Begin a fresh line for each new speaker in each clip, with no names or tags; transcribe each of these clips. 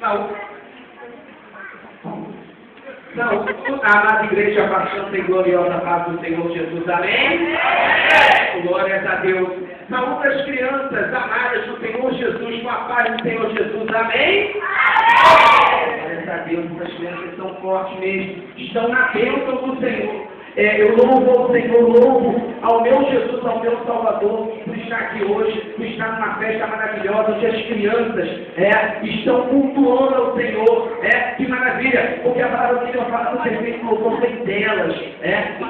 Não, a amada igreja bastante e gloriosa paz do Senhor Jesus, amém? Glórias a Deus. Saúde as crianças amadas do Senhor Jesus, com a paz do Senhor Jesus, amém? Glórias a Deus, essas crianças são fortes mesmo, estão na bênção do Senhor. Eu louvo ao Senhor, louvo ao meu Jesus, ao meu Salvador, por estar aqui hoje, por estar numa festa maravilhosa, onde as crianças estão cultuando ao Senhor. Que maravilha, porque a palavra do Senhor fala do perfeito louvor vem delas.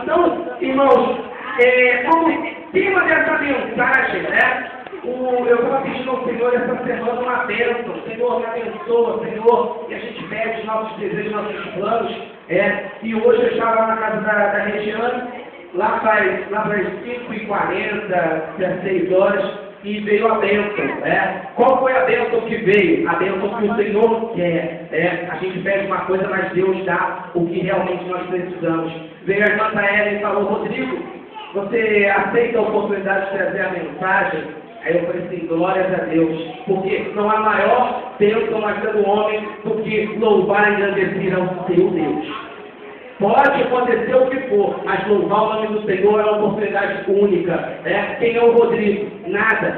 Então, irmãos, como tema dessa mensagem, eu estava pedindo ao Senhor essa semana uma bênção. Senhor, me abençoa, Senhor, e a gente pede nossos desejos, nossos planos. E hoje eu estava lá na casa da Regiane, lá faz 5h40, 6 horas, e veio a bênção. Qual foi a bênção que veio? A bênção que o Senhor quer. A gente pede uma coisa, mas Deus dá o que realmente nós precisamos. Veio a irmã Ellen e falou: Rodrigo, você aceita a oportunidade de trazer a mensagem? Aí eu falei assim: glórias a Deus, porque não há maior bênção na vida do homem do que louvar e engrandecer ao seu Deus. Pode acontecer o que for, mas louvar o nome do Senhor é uma oportunidade única. Quem é o Rodrigo? Nada.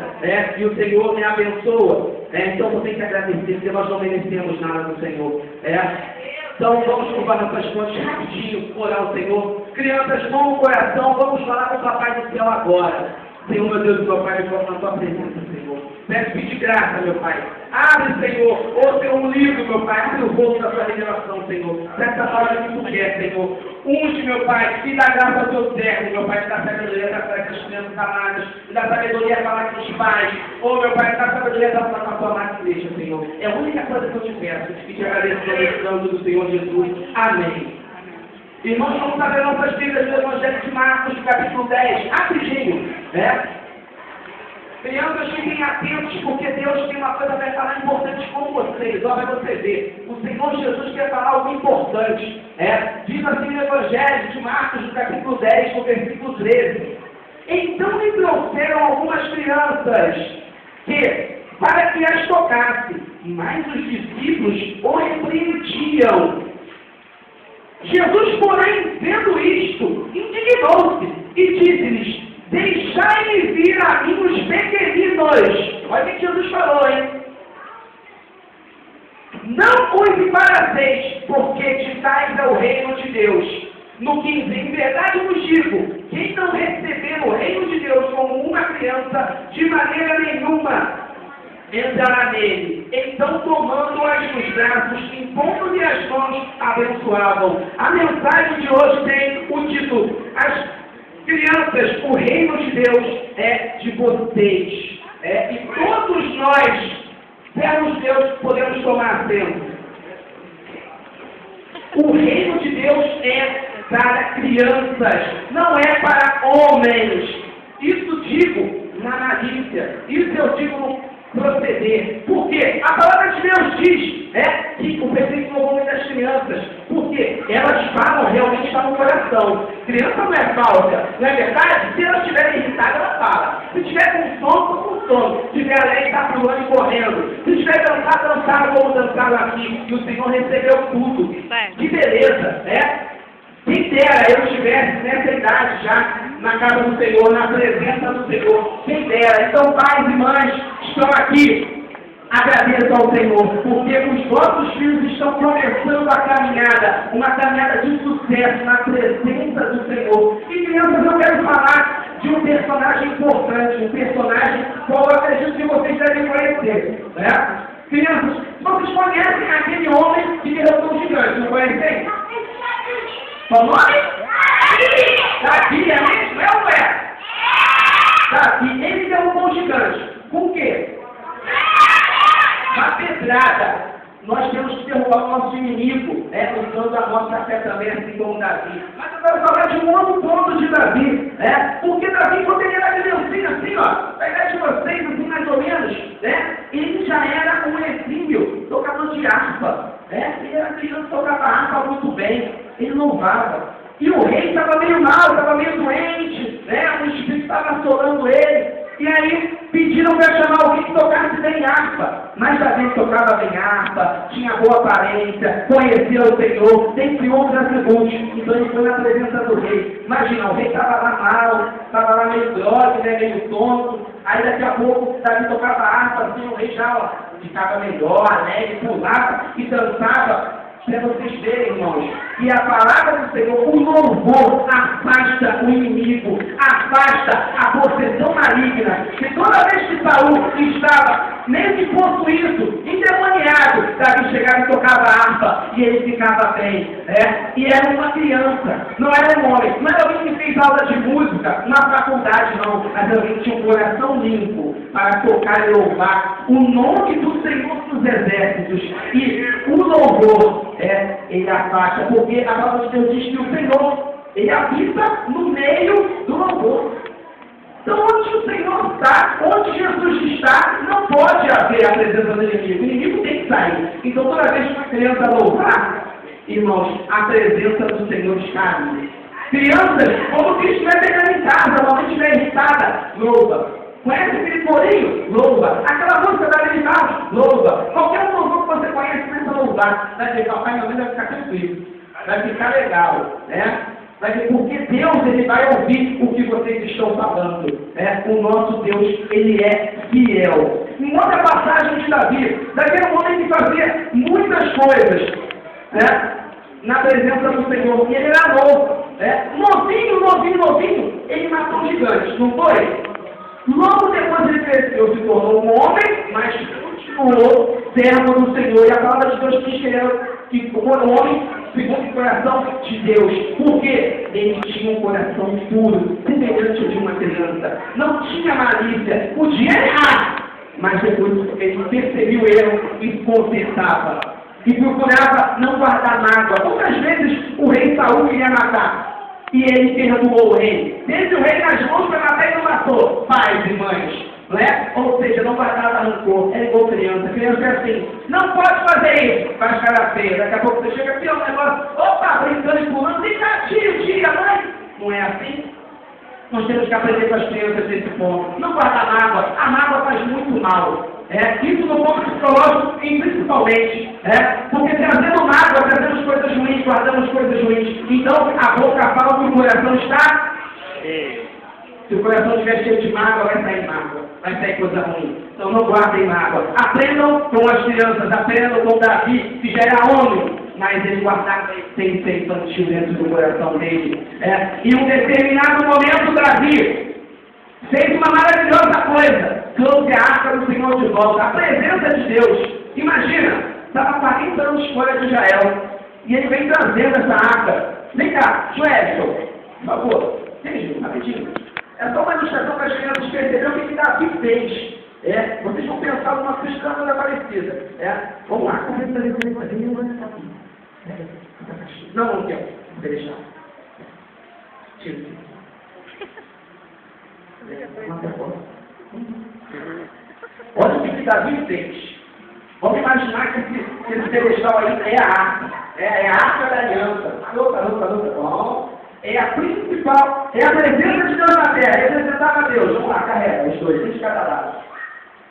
E o Senhor me abençoa. Então você tem que agradecer, porque nós não merecemos nada do Senhor. Então vamos curvar nossas mãos rapidinho, orar ao Senhor. Crianças, com o coração, vamos falar com o Papai do Céu agora. Senhor, meu Deus, meu Pai, eu coloco na tua presença, Senhor. Peço-te graça, meu Pai. Abre, Senhor, Senhor, um livro, meu Pai. Abre o rosto da tua revelação, Senhor. Dessa palavra que tu quer, Senhor. Unge, meu Pai, e dá graça ao teu servo, meu Pai. Dá sabedoria para essas crianças amadas. Dá sabedoria para falar com os pais. Meu Pai, dá sabedoria para falar com a tua amada igreja, Senhor. É a única coisa que eu te peço. E te agradeço pelo sangue do Senhor Jesus. Amém. Irmãos, vamos saber nossas vidas do Evangelho de Marcos, capítulo 10, rapidinho, Crianças, fiquem atentos, porque Deus tem uma coisa para falar importante com vocês. Olha, você ver, o Senhor Jesus quer falar algo importante. Diz assim no Evangelho de Marcos, no capítulo 10, no versículo 13. Então lhe trouxeram algumas crianças, para que as tocasse, mas os discípulos o repreendiam. Jesus, porém, vendo isto, indignou-se e disse-lhes: deixai-me vir a mim os pequeninos. Olha o que Jesus falou, hein? Não os embarazeis, porque de tais é o reino de Deus. No 15, em verdade vos digo, quem não receber o reino de Deus como uma criança, de maneira nenhuma entrará nele. Então, tomando-as nos braços, impondo-lhe as mãos, abençoavam. A mensagem de hoje tem o título: as crianças, o reino de Deus é de vocês. E todos nós, servos de Deus, podemos tomar assento. O reino de Deus é para crianças, não é para homens. Isso digo na malícia, isso eu digo no proceder. Porque a palavra de Deus diz que o perfeito louvor das crianças, porque elas falam, realmente está no coração. Criança não é falsa, não é verdade? Se ela estiver irritada, ela fala. Se estiver com sono, estou com sono. Se estiver alegre, está pulando e correndo. Se estiver dançado, dançaram como dançaram aqui. E o Senhor recebeu tudo. Que beleza, Quem dera eu estivesse nessa idade já, na casa do Senhor, na presença do Senhor. Quem dera. Então, pais e mães estão aqui, agradeçam ao Senhor, porque os vossos filhos estão começando a caminhada, uma caminhada de sucesso na presença do Senhor. E crianças, eu quero falar de um personagem importante, um personagem qual eu acredito que vocês devem conhecer. Crianças, vocês conhecem aquele homem que derrotou o gigante, não conhecem? Qual nome? Davi, é mesmo? É ou não é? Davi, ele derrubou o gigante. Com o quê? Uma pedrada. Nós temos que derrubar o nosso inimigo, usando a nossa fé também, assim como Davi. Mas eu quero falar de um outro ponto de Davi, porque Davi, quando ele era criancinha, assim, ó, na idade de vocês, assim, mais ou menos, ele já era um exímio tocador de harpa, ele era criança, tocava harpa muito bem, ele louvava. E o rei estava meio mal, estava meio doente, o espírito estava assolando ele, e aí Pediram para chamar alguém que tocasse bem harpa. Mas Davi tocava bem harpa, tinha boa aparência, conhecia o Senhor, dentre outros atributos. Então ele foi na presença do rei. Imagina, o rei estava lá mal, estava lá meio grogue, né, meio tonto. Aí daqui a pouco Davi tocava harpa, assim, o rei já ó, ficava melhor, alegre, pulava e dançava. Para vocês verem, irmãos, e a palavra do Senhor, o louvor afasta o inimigo, afasta a possessão maligna. E toda vez que Saul estava, mesmo possuído, endemoniado, Davi chegava e tocava a harpa, e ele ficava bem. E era uma criança, não era um homem, não era alguém que fez aula de música, uma faculdade não, mas alguém que tinha um coração limpo para tocar e louvar o nome do Senhor dos Exércitos. E o louvor, ele afasta, porque a palavra de Deus diz que o Senhor, ele habita no meio do louvor. Então, onde o Senhor está, onde Jesus está, não pode haver a presença do inimigo. O inimigo tem que sair. Então, toda vez que uma criança louvar, irmãos, a presença do Senhor está ali. Crianças, quando Cristo estiver pegando em casa, a mãe estiver irritada, louva. Conhece aquele corinho? Louva. Aquela música da Lilival? Louva. Qualquer louvor que você conhece, começa a louvar. Vai dizer, papai, meu Deus vai ficar tranquilo. Vai ficar legal, né? Porque Deus, ele vai ouvir o que vocês estão falando. O nosso Deus, ele é fiel. Em outra passagem de Davi era um homem que fazia muitas coisas, na presença do Senhor. E ele era novo. Novinho, ele matou um gigante, não foi? Logo depois ele cresceu, se tornou um homem, mas continuou servo do Senhor. E a palavra de Deus diz que foi um homem segundo o coração de Deus. Porque ele tinha um coração puro, semelhante de uma criança. Não tinha malícia, podia errar, mas depois ele percebeu o erro e consertava. E procurava não guardar mágoa. Quantas vezes o rei Saul queria matar? E ele perdoou o rei. Teve o rei nas mãos para matar e não matou. Pais e mães. Ou seja, não guardava rancor. É igual criança. Criança é assim. Não pode fazer isso. Faz cara feia. Daqui a pouco você chega aqui, um negócio. Opa, brincando e pulando. Vem cá, tira, mãe. Não é assim? Nós temos que aprender com as crianças nesse ponto. Não guardar mágoa. A mágoa faz muito mal. Isso no ponto psicológico, principalmente. Porque trazendo mágoa, trazemos coisas ruins, guardamos coisas ruins. Então, a boca fala que o coração está. Se o coração estiver cheio de mágoa, vai sair mágoa. Vai sair coisa ruim. Então, não guardem mágoa. Aprendam com as crianças, aprendam com Davi, que já era homem. Mas ele guardava sem ser infantil dentro do coração dele. E um determinado momento, Davi fez uma maravilhosa coisa. Trouxe a arca do Senhor de volta. A presença de Deus. Imagina, estava 40 anos fora de Israel. E ele vem trazendo essa arca. Vem cá, Joelson, por favor. Vem, rapidinho. É só uma ilustração para as crianças perceberem o que Davi fez. Vocês vão pensar numa coisa parecida. Vamos lá. Não quero. Vou deixar. Tira. Olha o que Davi fez. Vamos imaginar que esse pedestal aí é a arca. É a arca da aliança. Bom, é a principal, é a presença de Deus na terra. Representava a Deus. Vamos lá, carrega os dois, um de cada lado.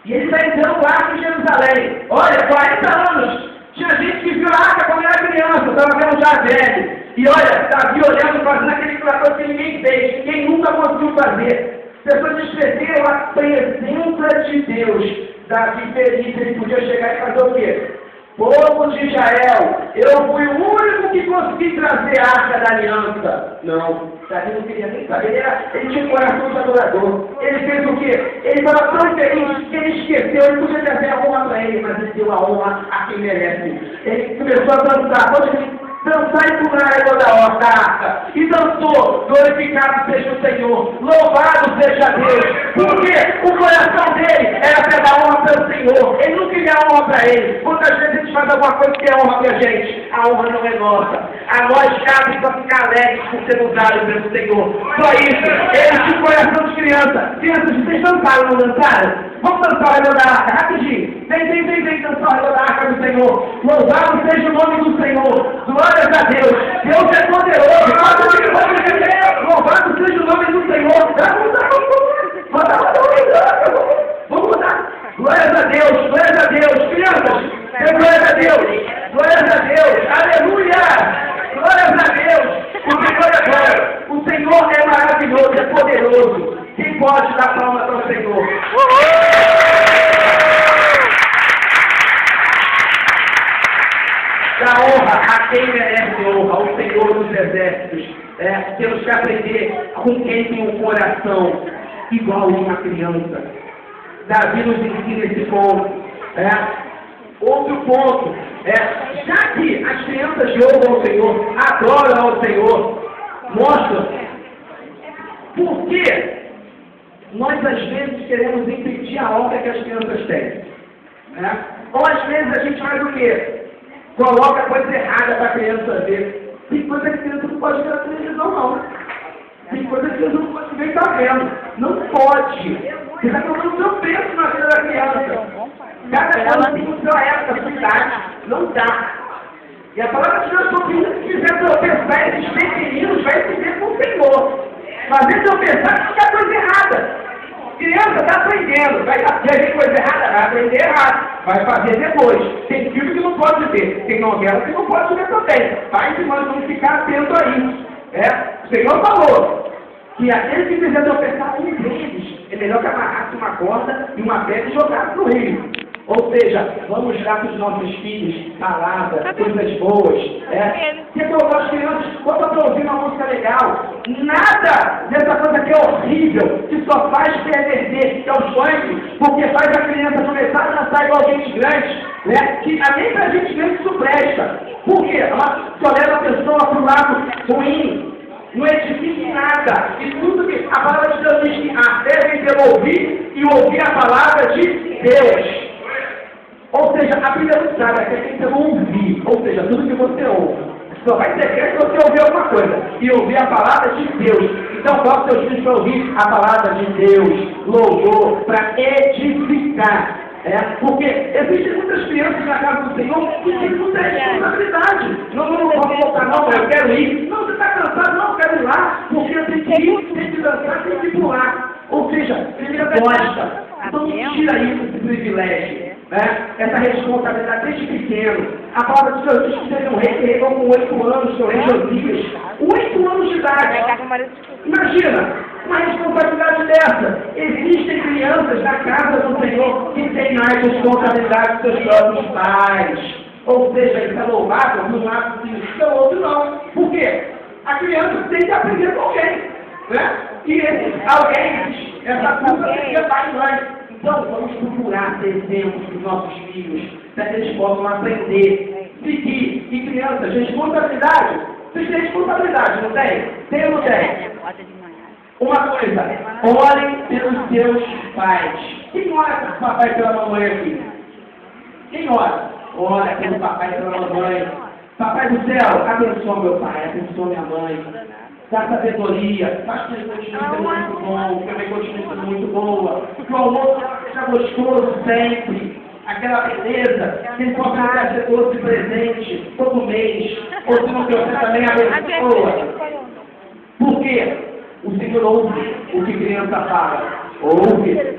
E ele está entrando o arca em Jerusalém. Olha, 40 anos. Tinha gente que viu a arca quando era criança, estava vendo já velho. E olha, Davi olhando, fazendo aquele coração que ninguém fez, quem nunca conseguiu fazer. Pessoas descreveram a presença de Deus. Davi feliz, ele podia chegar e fazer o quê? Povo de Israel, eu fui o único que consegui trazer a arca da aliança. Não, Davi não queria nem saber, ele tinha um coração de adorador. Ele fez o quê? Ele estava tão feliz que ele esqueceu, ele podia trazer a honra para ele, mas ele deu a honra a quem merece. Ele começou a dançar, dançar e pular em toda a arca. E dançou, glorificado seja o Senhor, louvado seja Deus. Porque o coração dele era pegar honra pelo Senhor. Ele não queria honra para ele. Quantas vezes a gente faz alguma coisa que é honra para a gente? A honra não é nossa. A nós cabe para ficar alegres por ser usado pelo Senhor. Só isso. Ele tinha um coração de criança. Crianças, vocês dançaram ou não dançaram? Vamos dançar o redor da arca, rapidinho. Vem dançar o redor da arca do Senhor. Louvado seja o nome do Senhor. Glórias a Deus. Deus é poderoso. Louvado seja o nome do Senhor. Glórias a Deus, glórias a Deus. Crianças, glórias a Deus, glórias a Deus, aleluia, glórias a Deus. Porque olha agora, o Senhor é maravilhoso, é poderoso. Quem pode dar palmas ao Senhor? Da honra a quem merece honra, ao Senhor dos exércitos. Temos que aprender com quem tem um coração igual a uma criança. Davi nos ensina esse ponto. Outro ponto, já que as crianças louvam ao Senhor, adoram ao Senhor, mostram por que nós às vezes queremos impedir a obra que as crianças têm. Ou às vezes a gente faz o quê? Coloca coisa errada para a criança ver. Tem coisa que a criança não pode ver na televisão, não. Tem coisa que a criança não pode ver e está vendo. Não pode. Você está colocando o seu preço na vida da criança. Cada coisa tem o seu época, sua idade. Não dá. E a palavra de Deus falou que um que quiser tropeçar esses pequeninos vai se ver com o Senhor. Fazer tropeçar não é coisa errada. Criança está aprendendo, vai ver coisa errada, vai aprender errado, vai fazer depois. Tem filme que não pode ver, tem novela que não pode ver também. Pais e mães vão ficar atentos a isso. O Senhor falou que aquele que quiser tropeçar um deles, é melhor que amarrasse uma corda e uma pedra e jogasse no rio. Ou seja, vamos dar para os nossos filhos palavras, coisas boas. Que colocar as crianças, bota para ouvir uma música legal. Nada dessa coisa que é horrível, que só faz perder, que é o funk, porque faz a criança começar a dançar igual gente grande, que nem para gente grande isso presta. Por quê? Ela só leva a pessoa para o lado ruim. Não edifica em nada. E tudo que a palavra de Deus diz que devem ter ouvir e ouvir a palavra de Deus. Ou seja, a Bíblia não sabe, é que tem que ouvir. Ou seja, tudo que você ouve só vai ser certo se você ouvir alguma coisa. E ouvir a palavra de Deus. Então, coloque seus filhos para ouvir a palavra de Deus. Louvor, para edificar. Porque existem muitas crianças na casa do Senhor que têm muita responsabilidade. Não vou voltar, não, eu quero ir. Não, você está cansado, não, eu quero ir lá. Porque eu tenho que ir, tenho que dançar, tenho que pular. Ou seja, ele gosta. Então, tira isso, esse privilégio. Essa responsabilidade desde pequeno. A palavra de Deus diz que teve um rei que reinou com 8 anos, seu rei Josias. 8 anos de idade. Imagina, uma responsabilidade dessa. Existem crianças na casa do Senhor que têm mais responsabilidade que seus próprios pais. Ou seja, ele está louvado por um lado do outro não. Por quê? A criança tem que aprender com alguém. E esse alguém, essa culpa tem que ser pai e mãe. Então, vamos procurar ter exemplos para os nossos filhos, para que eles possam aprender, seguir. E crianças, responsabilidade. Vocês têm responsabilidade, não tem? Tem ou não tem? Uma coisa, orem pelos seus pais. Quem ora pelo papai e pela mamãe aqui? Quem ora? Ora pelo papai e pela mamãe. Papai do céu, abençoa meu pai, abençoa minha mãe. Dá sabedoria, faz que ele continue sendo muito bom, que a mãe continue sendo muito boa, que o almoço seja gostoso sempre, aquela beleza, que ele possa trazer doce presente todo mês, ou se não trouxer também abençoa. Por quê? O Senhor ouve o que criança fala, ouve.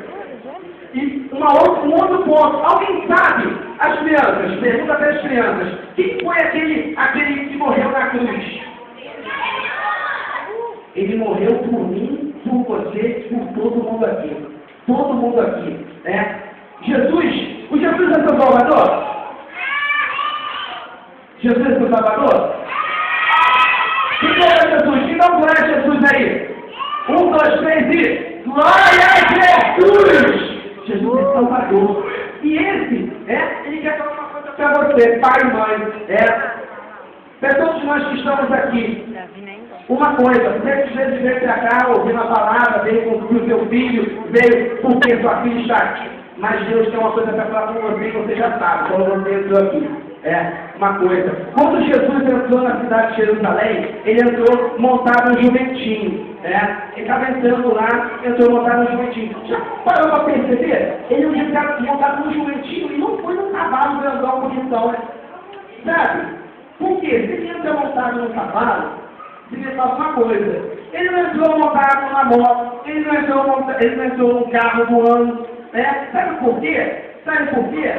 E um outro ponto, alguém sabe, as crianças, pergunta para as crianças, quem foi aquele que morreu na cruz? Ele morreu por mim, por você, por todo mundo aqui. Todo mundo aqui. Jesus, o Jesus é seu Salvador? Jesus é seu Salvador? Quem é Jesus? Quem dá um glória a Jesus aí? 1, 2, 3 e... Glória a Jesus! Jesus é Salvador. E ele quer falar uma coisa para você, pai e mãe. Para todos nós que estamos aqui. Uma coisa, você às vezes veio para cá ouvindo a palavra, veio com o seu filho, veio porque sua filha está aqui. Mas Deus tem uma coisa para falar com você e você já sabe, quando você entrou aqui. Uma coisa. Quando Jesus entrou na cidade de Jerusalém, ele entrou montado no jumentinho. Ele estava entrando lá, entrou montado no jumentinho. Já parou para perceber? Ele não estava montado no jumentinho e não foi num cavalo grandão bonitão. Sabe? Por quê? Se ele entrou montado num cavalo, significava uma coisa. Ele não entrou montado numa moto, ele não entrou num carro voando, Sabe por quê? Sabe por quê?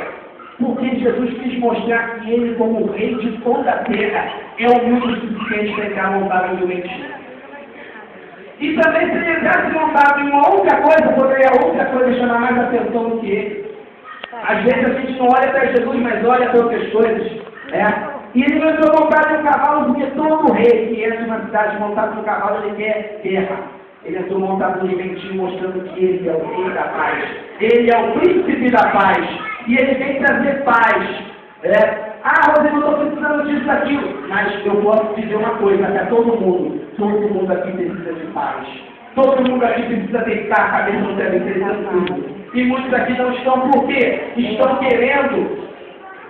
Porque Jesus quis mostrar que ele, como rei de toda a terra, é humilde o suficiente para entrar montado em doentia. E também, se ele entrasse montado em uma outra coisa, poderia outra coisa chamar mais atenção do que ele. Às vezes a gente não olha para Jesus, mas olha para outras coisas. E ele não entrou montado em um cavalo, porque todo rei que entra numa cidade montado em um cavalo, ele quer guerra. Ele entrou montado no jumentinho, mostrando que ele é o rei da paz. Ele é o príncipe da paz. E ele vem trazer paz. Rodrigo, eu estou precisando disso, daquilo. Mas eu posso dizer uma coisa para todo mundo. Todo mundo aqui precisa de paz. Todo mundo aqui precisa deitar a cabeça no travesseiro tranquilo. E muitos aqui não estão por quê? Estão querendo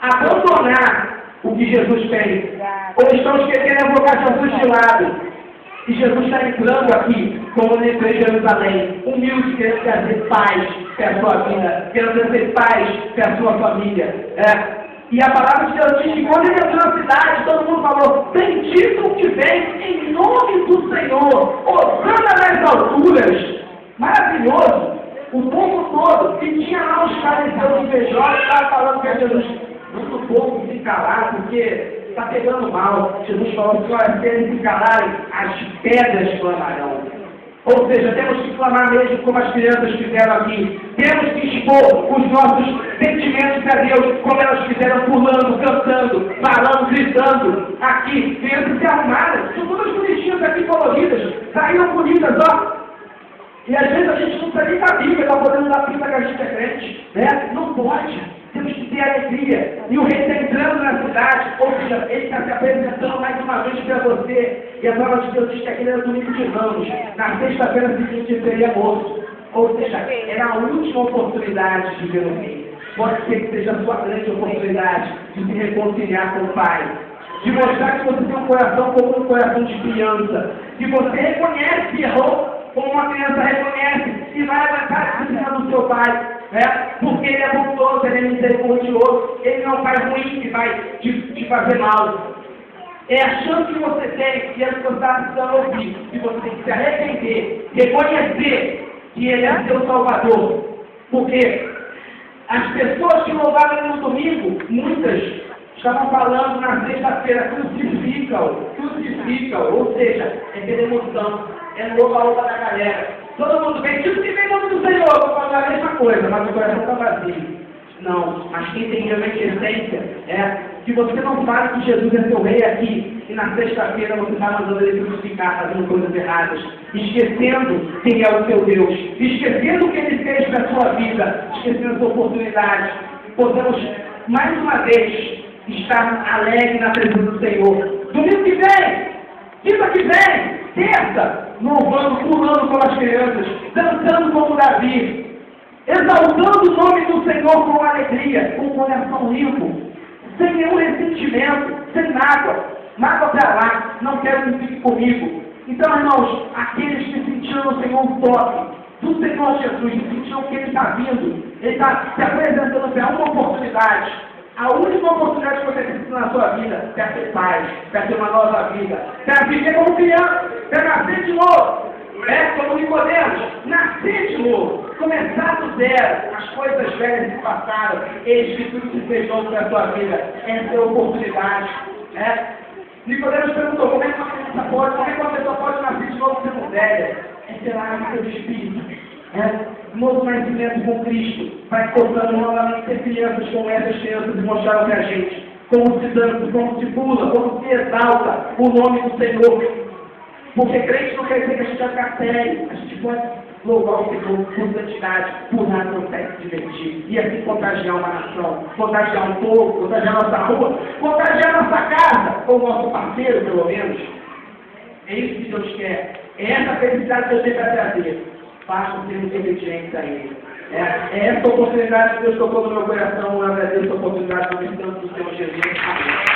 abandonar o que Jesus tem. Ou estão querendo colocar Jesus de lado. E Jesus está entrando aqui, como ele entrou em Jerusalém, humilde, querendo trazer paz para a sua vida, querendo trazer paz para a sua família. E a palavra de Deus diz que quando ele entrou na cidade, todo mundo falou: bendito o que vem em nome do Senhor, hosana nas alturas. Maravilhoso. O povo todo, que tinha lá os fariseus invejosos, estava falando para Jesus: manda o povo se calar, porque está pegando mal. Jesus falou assim: olha, se eles se calarem, as pedras clamarão. Ou seja, temos que clamar mesmo como as crianças fizeram aqui. Temos que expor os nossos sentimentos a Deus, como elas fizeram, pulando, cantando, falando, gritando. Aqui, crianças se arrumaram, são todas bonitinhas aqui, coloridas, saíram bonitas, ó. E às vezes a gente não precisa nem da Bíblia para poder dar pinta que a gente é crente. Não pode. Temos que ter alegria. E o rei está entrando na cidade, ou seja, ele está se apresentando mais uma vez para você. E a palavra de Deus diz que aquele era domingo de Ramos. Na sexta-feira seguinte ele seria morto. Ou seja, era a última oportunidade de ver o rei. Pode ser que seja a sua grande oportunidade de se reconciliar com o Pai. De mostrar que você tem um coração como um coração de criança. Que você reconhece que errou, como uma criança reconhece, e vai avançar em cima do seu pai. Porque ele é bondoso, ele é misericordioso, ele não faz ruim que vai te fazer mal. É a chance que você tem, e as pessoas estão precisando ouvir, que você tem que se arrepender, reconhecer que ele é seu Salvador. Porque as pessoas que louvaram no domingo, muitas estavam falando na sexta-feira: crucificam, ou seja, é pela emoção, é no louva-louva da galera. Todo mundo vem, tipo que vem em nome do Senhor, eu vou falar a mesma coisa, mas o coração está vazio. Não, mas quem tem realmente essência que você não fale que Jesus é seu rei aqui, e na sexta-feira você está mandando ele crucificar, fazendo coisas erradas, esquecendo quem é o seu Deus, esquecendo o que ele fez para a sua vida, esquecendo as oportunidades. Podemos, mais uma vez, estar alegre na presença do Senhor. Domingo que vem, quinta que vem, terça, louvando, pulando como as crianças, dançando como Davi, exaltando o nome do Senhor com alegria, com o coração limpo, sem nenhum ressentimento, sem mágoa. Mágoa para lá, não quero que fique comigo. Então, irmãos, aqueles que sentiram no Senhor um toque do Senhor Jesus, que sentiram que Ele está vindo, Ele está se apresentando para uma oportunidade. A última oportunidade que você precisa na sua vida é ter paz, é ter uma nova vida, é viver como criança, é nascer de novo, como Nicodemos, nascer de novo, começar do zero, as coisas velhas se passaram, eis que tudo se fez novo na sua vida, essa é a oportunidade. Nicodemos perguntou: como é que uma criança pode, como é que uma pessoa pode nascer de novo sendo velha? É pela água do Espírito. Novo nascimento com Cristo, vai tornando novamente ser crianças como essas crianças mostraram para a gente, como se dança, como se pula, como se exalta o nome do Senhor. Porque crente não quer dizer que a gente vai ficar sério, a gente pode louvar o Senhor por santidade, por nada consegue se divertir, e assim contagiar uma nação, contagiar um povo, contagiar nossa rua, contagiar nossa casa, ou o nosso parceiro, pelo menos. É isso que Deus quer, é essa felicidade que Deus tem para trazer. Basta sermos obedientes a Ele. É essa oportunidade que Deus tocou no meu coração. Eu agradeço a oportunidade do Senhor Jesus. Amém.